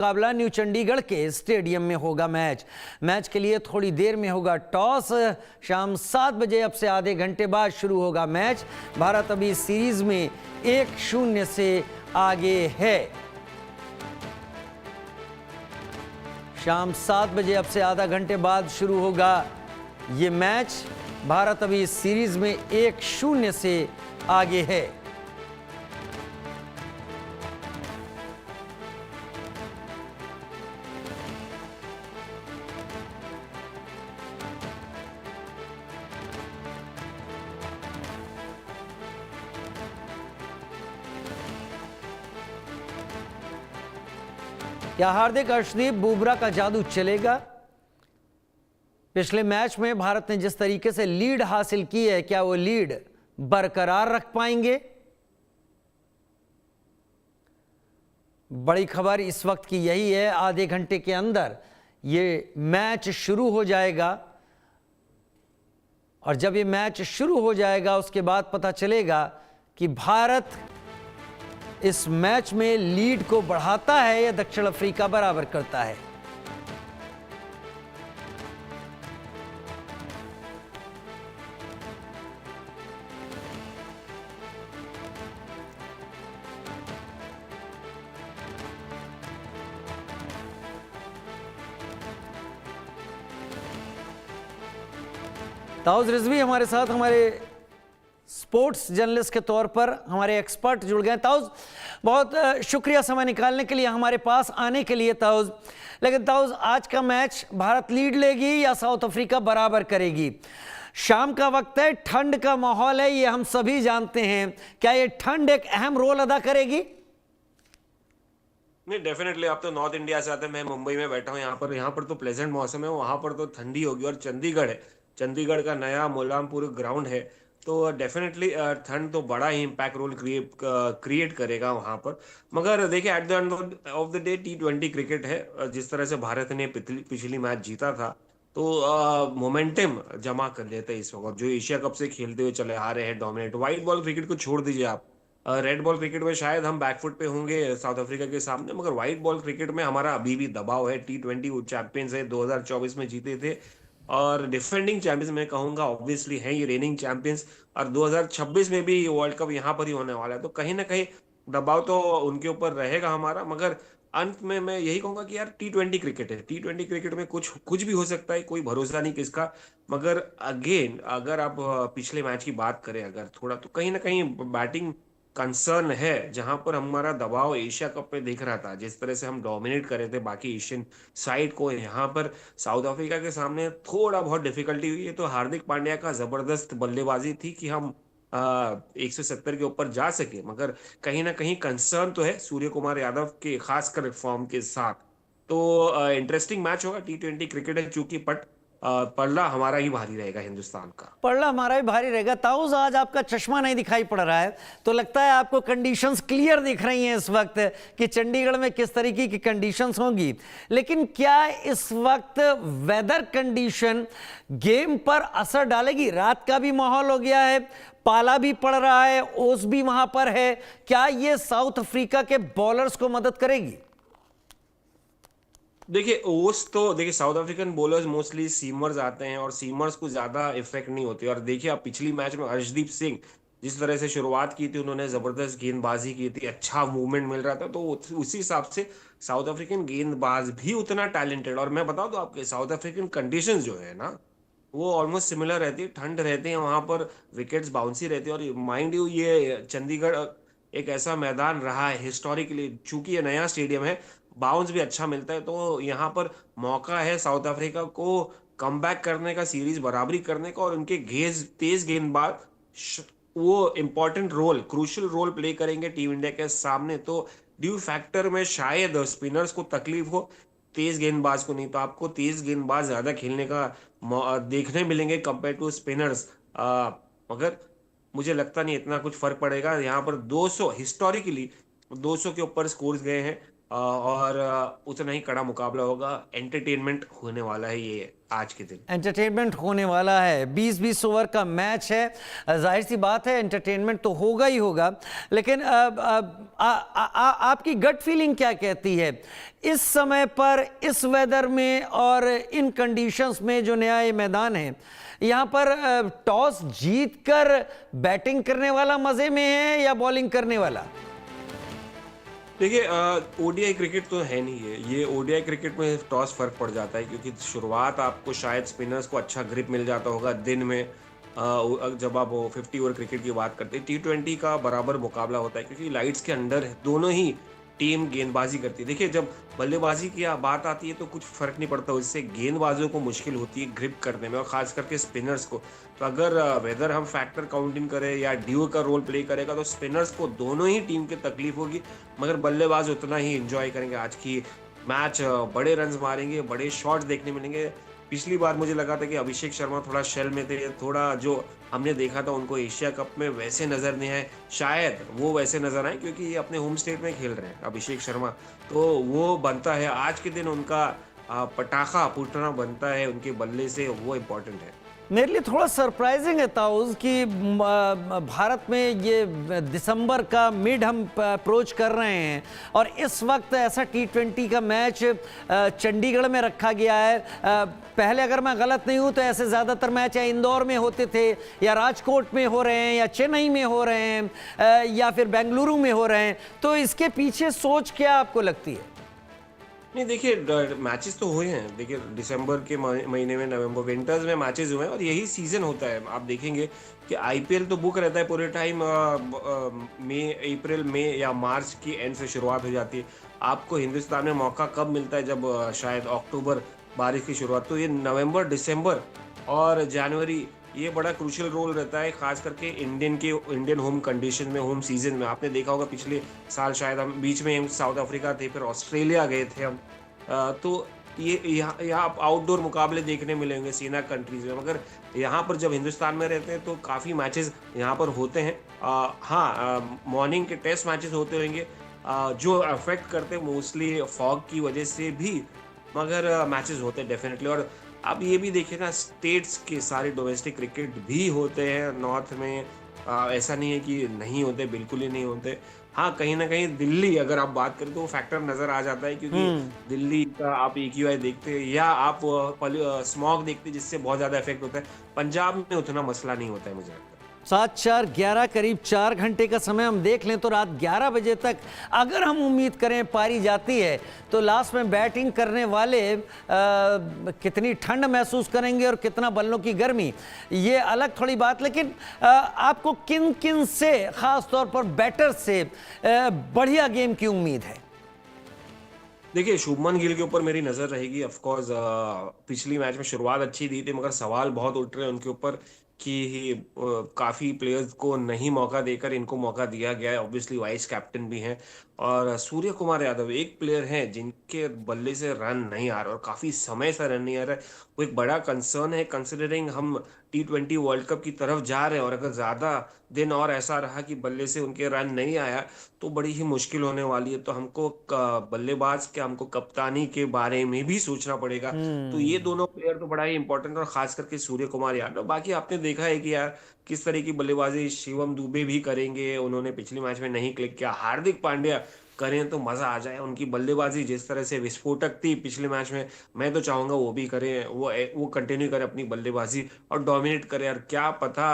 मुकाबला न्यू चंडीगढ़ के स्टेडियम में होगा। मैच के लिए थोड़ी देर में होगा टॉस। शाम 7 बजे अब से आधे घंटे बाद शुरू होगा मैच। भारत अभी सीरीज में 1-0 से आगे है। शाम 7 बजे अब से आधा घंटे बाद शुरू होगा ये मैच। भारत अभी सीरीज में 1-0 से आगे है। क्या हार्दिक अर्शदीप बुमराह का जादू चलेगा? पिछले मैच में भारत ने जिस तरीके से लीड हासिल की है, क्या वो लीड बरकरार रख पाएंगे? बड़ी खबर इस वक्त की यही है, आधे घंटे के अंदर ये मैच शुरू हो जाएगा और जब ये मैच शुरू हो जाएगा उसके बाद पता चलेगा कि भारत इस मैच में लीड को बढ़ाता है या दक्षिण अफ्रीका बराबर करता है। ताउज रिजवी हमारे साथ, हमारे स्पोर्ट्स जर्नलिस्ट के तौर पर हमारे एक्सपर्ट जुड़ गए। ताउज, बहुत शुक्रिया समय निकालने के लिए, हमारे पास आने के लिए ताउज। लेकिन ताउज, आज का मैच भारत लीड लेगी या साउथ अफ्रीका बराबर करेगी? शाम का वक्त है, ठंड का माहौल है, ये हम सभी जानते हैं। क्या ये ठंड एक अहम रोल अदा करेगी? नहीं, डेफिनेटली। आप तो नॉर्थ इंडिया से आते हैं, मैं मुंबई में बैठा हूँ। यहाँ पर तो प्लेजेंट मौसम है, वहां पर तो ठंडी होगी। और चंडीगढ़ है, चंडीगढ़ का नया मोलामपुर ग्राउंड है, तो डेफिनेटली ठंड तो बड़ा ही इम्पैक्ट रोल क्रिएट करेगा वहां पर। मगर देखिए, at the end of the day T20 cricket है। जिस तरह से भारत ने पिछली मैच जीता था, तो मोमेंटम जमा कर लेते हैं इस वक्त, जो एशिया कप से खेलते हुए चले आ रहे हैं डोमिनेट। व्हाइट बॉल क्रिकेट को छोड़ दीजिए आप, रेड बॉल क्रिकेट में शायद हम बैकफुट पे होंगे साउथ अफ्रीका के सामने, मगर व्हाइट बॉल क्रिकेट में हमारा अभी भी दबाव है। T20 चैंपियंस है, 2024 में जीते थे, और डिफेंडिंग चैंपियंस मैं कहूंगा ऑब्वियसली हैं ये रेनिंग चैंपियंस। और 2026 में भी वर्ल्ड कप यहाँ पर ही होने वाला है, तो कहीं ना कहीं दबाव तो उनके ऊपर रहेगा हमारा। मगर अंत में मैं यही कहूंगा कि यार T20 क्रिकेट है, T20 क्रिकेट में कुछ कुछ भी हो सकता है, कोई भरोसा नहीं किसका। मगर अगेन, अगर आप पिछले मैच की बात करें अगर थोड़ा, तो कहीं ना कहीं बैटिंग कंसर्न है, जहां पर हमारा दबाव एशिया कप में दिख रहा था। जिस तरह से हम डोमिनेट कर रहे थे बाकी एशियन साइड को, यहाँ पर साउथ अफ्रीका के सामने थोड़ा बहुत डिफिकल्टी हुई है। तो हार्दिक पांड्या का जबरदस्त बल्लेबाजी थी कि हम 170 के ऊपर जा सके, मगर कहीं ना कहीं कंसर्न तो है सूर्य कुमार यादव के खासकर फॉर्म के साथ। तो इंटरेस्टिंग मैच होगा। T20 क्रिकेट है चूंकि, बट पल्ला हमारा ही भारी रहेगा, हिंदुस्तान का पल्ला हमारा ही भारी रहेगा। ताउज, आज आपका चश्मा नहीं दिखाई पड़ रहा है, तो लगता है आपको कंडीशंस क्लियर दिख रही हैं इस वक्त कि चंडीगढ़ में किस तरीके की कंडीशंस होंगी। लेकिन क्या इस वक्त वेदर कंडीशन गेम पर असर डालेगी? रात का भी माहौल हो गया है, पाला भी पड़ रहा है, ओस भी वहां पर है। क्या ये साउथ अफ्रीका के बॉलर्स को मदद करेगी? देखिए, ओस तो देखिए, south African bowlers mostly seamers आते हैं और सीमर्स को ज्यादा इफेक्ट नहीं होती। और देखिए, आप पिछली मैच में अर्शदीप सिंह जिस तरह से शुरुआत की थी, उन्होंने जबरदस्त गेंदबाजी की थी, अच्छा मूवमेंट मिल रहा था, तो उसी हिसाब से साउथ अफ्रीकन गेंदबाज भी उतना टैलेंटेड। और मैं बता दूं आपके, साउथ अफ्रीकन कंडीशंस जो है ना, वो ऑलमोस्ट सिमिलर रहती है। ठंड रहती है वहां पर, विकेट्स बाउंसी रहती है। और माइंड यू, ये चंडीगढ़ एक ऐसा मैदान रहा है हिस्टोरिकली, चूंकि ये नया स्टेडियम है, बाउंस भी अच्छा मिलता है, तो यहाँ पर मौका है साउथ अफ्रीका को कमबैक करने का, सीरीज बराबरी करने का। और उनके तेज गेंदबाज वो important role, crucial role play करेंगे टीम इंडिया के सामने। तो ड्यू फैक्टर में शायद स्पिनर्स को तकलीफ हो, तेज गेंदबाज को नहीं। तो आपको तेज गेंदबाज ज्यादा खेलने का देखने मिलेंगे कंपेयर टू स्पिनर्स। मगर मुझे लगता नहीं इतना कुछ फर्क पड़ेगा। यहाँ पर 200 हिस्टोरिकली 200 के ऊपर स्कोर्स गए हैं, और उतना ही कड़ा मुकाबला होगा। एंटरटेनमेंट होने वाला है ये आज के दिन। एंटरटेनमेंट होने वाला है। 20-20 ओवर का मैच है, जाहिर सी बात है एंटरटेनमेंट तो होगा ही होगा। लेकिन आपकी गट फीलिंग क्या कहती है इस समय पर, इस वेदर में और इन कंडीशंस में जो नया ये मैदान है, यहाँ पर टॉस जीतकर बैटिंग करने वाला मजे में है या बॉलिंग करने वाला? देखिए, ओडीआई क्रिकेट तो है नहीं है ये। ओडीआई क्रिकेट में टॉस फर्क पड़ जाता है, क्योंकि शुरुआत आपको शायद स्पिनर्स को अच्छा ग्रिप मिल जाता होगा दिन में। जब आप 50 ओवर क्रिकेट की बात करते हैं, T20 का बराबर मुकाबला होता है, क्योंकि लाइट्स के अंडर दोनों ही टीम गेंदबाजी करती है। देखिए, जब बल्लेबाजी की बात आती है तो कुछ फर्क नहीं पड़ता, उससे गेंदबाजों को मुश्किल होती है ग्रिप करने में, और खास करके स्पिनर्स को। तो अगर वेदर हम फैक्टर काउंट इन करें या ड्यू का रोल प्ले करेगा, तो स्पिनर्स को दोनों ही टीम की तकलीफ होगी, मगर बल्लेबाज उतना ही एंजॉय करेंगे आज की मैच। बड़े रन्स मारेंगे, बड़े शॉट्स देखने मिलेंगे। पिछली बार मुझे लगा था कि अभिषेक शर्मा थोड़ा शेल में थे, थोड़ा जो हमने देखा था उनको एशिया कप में वैसे नजर नहीं आए। शायद वो वैसे नजर आए क्योंकि ये अपने होम स्टेट में खेल रहे हैं अभिषेक शर्मा। तो वो बनता है आज के दिन उनका पटाखा फूटना बनता है उनके बल्ले से, वो इम्पोर्टेंट है। मेरे लिए थोड़ा सरप्राइजिंग है ताउज कि भारत में ये दिसंबर का मिड हम अप्रोच कर रहे हैं और इस वक्त ऐसा T20 का मैच चंडीगढ़ में रखा गया है। पहले अगर मैं गलत नहीं हूं तो ऐसे ज़्यादातर मैच या इंदौर में होते थे, या राजकोट में हो रहे हैं, या चेन्नई में हो रहे हैं, या फिर बेंगलुरु में हो रहे हैं। तो इसके पीछे सोच क्या आपको लगती है? नहीं, देखिए, मैचेस तो हुए हैं। देखिए, दिसंबर के महीने में, नवंबर विंटर्स में मैचेस हुए हैं, और यही सीजन होता है। आप देखेंगे कि आईपीएल तो बुक रहता है पूरे टाइम। मई, अप्रैल, मई या मार्च की एंड से शुरुआत हो जाती है। आपको हिंदुस्तान में मौका कब मिलता है? जब शायद अक्टूबर, बारिश की शुरुआत। तो ये नवंबर, दिसंबर और जनवरी, ये बड़ा क्रूशियल रोल रहता है, खास करके इंडियन होम कंडीशन में, होम सीजन में। आपने देखा होगा पिछले साल शायद हम बीच में साउथ अफ्रीका थे, फिर ऑस्ट्रेलिया गए थे हम। तो ये यहाँ आप आउटडोर मुकाबले देखने मिलेंगे सीना कंट्रीज में, मगर यहाँ पर जब हिंदुस्तान में रहते हैं तो काफ़ी मैचेस यहाँ पर होते हैं। हाँ, मॉर्निंग के टेस्ट मैचेस होते होंगे जो अफेक्ट करते हैं मोस्टली फॉग की वजह से भी, मगर मैचेस होते हैं डेफिनेटली। और आप ये भी देखिए ना, स्टेट्स के सारे डोमेस्टिक क्रिकेट भी होते हैं नॉर्थ में। ऐसा नहीं है कि नहीं होते, बिल्कुल ही नहीं होते। हाँ, कहीं ना कहीं दिल्ली अगर आप बात करें तो वो फैक्टर नजर आ जाता है, क्योंकि दिल्ली का आप AQI देखते हैं या आप स्मॉग देखते हैं, जिससे बहुत ज्यादा इफेक्ट होता है। पंजाब में उतना मसला नहीं होता है मुझे लगता है। 7-4-11 करीब 4 घंटे का समय हम देख लें तो रात 11 बजे तक अगर हम उम्मीद करें पारी जाती है तो लास्ट में बैटिंग करने वाले कितनी ठंड महसूस करेंगे और कितना बल्लों की गर्मी, ये अलग थोड़ी बात। लेकिन आपको किन किन से, खास तौर पर बैटर से बढ़िया गेम की उम्मीद है? देखिए, शुभमन गिल के ऊपर मेरी नजर रहेगी। ऑफ कोर्स पिछली मैच में शुरुआत अच्छी दी थी, मगर सवाल बहुत उठ रहे हैं उनके ऊपर कि काफी प्लेयर्स को नहीं मौका देकर इनको मौका दिया गया है। ऑब्वियसली वाइस कैप्टन भी हैं, और सूर्य कुमार यादव एक प्लेयर हैं जिनके बल्ले से रन नहीं आ रहा, और काफी समय से रन नहीं आ रहा है। वो एक बड़ा कंसर्न है, कंसिडरिंग हम T20 वर्ल्ड कप की तरफ जा रहे हैं, और अगर ज्यादा दिन और ऐसा रहा कि बल्ले से उनके रन नहीं आया तो बड़ी ही मुश्किल होने वाली है। तो हमको बल्लेबाज के, हमको कप्तानी के बारे में भी सोचना पड़ेगा। तो ये दोनों प्लेयर तो बड़ा ही इंपॉर्टेंट, और खास करके सूर्य कुमार यादव। बाकी आपने देखा है कि यार किस तरह की बल्लेबाजी शिवम दुबे भी करेंगे, उन्होंने पिछले मैच में नहीं क्लिक किया। हार्दिक पांड्या करें तो मजा आ जाए। उनकी बल्लेबाजी जिस तरह से विस्फोटक थी पिछले मैच में, मैं तो चाहूंगा वो भी करें, वो कंटिन्यू करें अपनी बल्लेबाजी और डोमिनेट करें। और क्या पता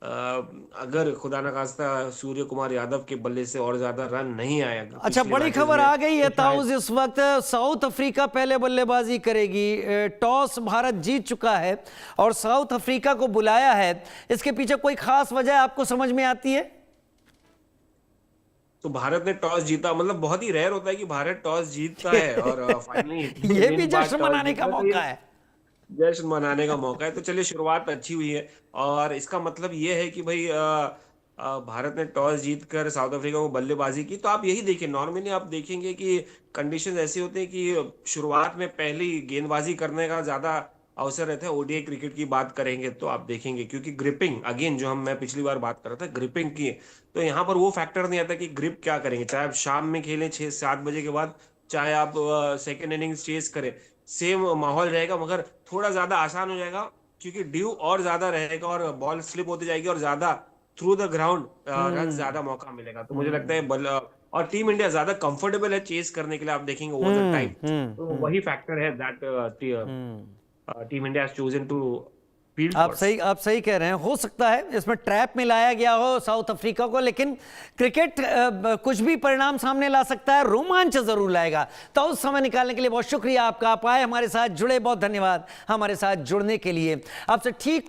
अगर खुदा ना खास्ता सूर्य कुमार यादव के बल्ले से और ज्यादा रन नहीं आया। अच्छा, बड़ी खबर आ गई है ताउज इस वक्त। साउथ अफ्रीका पहले बल्लेबाजी करेगी। टॉस भारत जीत चुका है और साउथ अफ्रीका को बुलाया है। इसके पीछे कोई खास वजह आपको समझ में आती है? तो भारत ने टॉस जीता, मतलब बहुत ही रेयर होता है कि भारत टॉस जीतता है और फाइनली ये भी जश्न मनाने का मौका है। जश्न मनाने का मौका है। तो चलिए, शुरुआत अच्छी हुई है, और इसका मतलब ये है कि भाई भारत ने टॉस जीतकर साउथ अफ्रीका को बल्लेबाजी की। तो आप यही देखिए, नॉर्मली आप देखेंगे कि कंडीशंस ऐसी होती हैं कि शुरुआत में पहली गेंदबाजी करने का ज्यादा अवसर रहता है। ओडीआई क्रिकेट की बात करेंगे तो आप देखेंगे, क्योंकि ग्रिपिंग, अगेन जो मैं पिछली बार बात कर रहा था ग्रिपिंग की, तो यहाँ पर वो फैक्टर नहीं आता कि ग्रिप क्या करेंगे। चाहे आप शाम में खेलें 6-7 बजे के बाद, चाहे आप सेकेंड इनिंग्स चेस करें, सेम माहौल रहेगा, मगर थोड़ा ज्यादा आसान हो जाएगा क्योंकि ड्यू और ज्यादा रहेगा और बॉल स्लिप होती जाएगी और ज्यादा थ्रू द ग्राउंड रन ज्यादा मौका मिलेगा। तो मुझे लगता है और टीम इंडिया ज्यादा कंफर्टेबल है चेस करने के लिए, आप देखेंगे ओवर द टाइम। तो वही फैक्टर है that team India has chosen to field first. आप सही कह रहे हैं। हो सकता है इसमें ट्रैप में लाया गया हो साउथ अफ्रीका को, लेकिन क्रिकेट कुछ भी परिणाम सामने ला सकता है, रोमांच जरूर लाएगा। तो उस समय निकालने के लिए बहुत शुक्रिया आपका, आप आए हमारे साथ जुड़े, बहुत धन्यवाद हमारे साथ जुड़ने के लिए। आपसे ठीक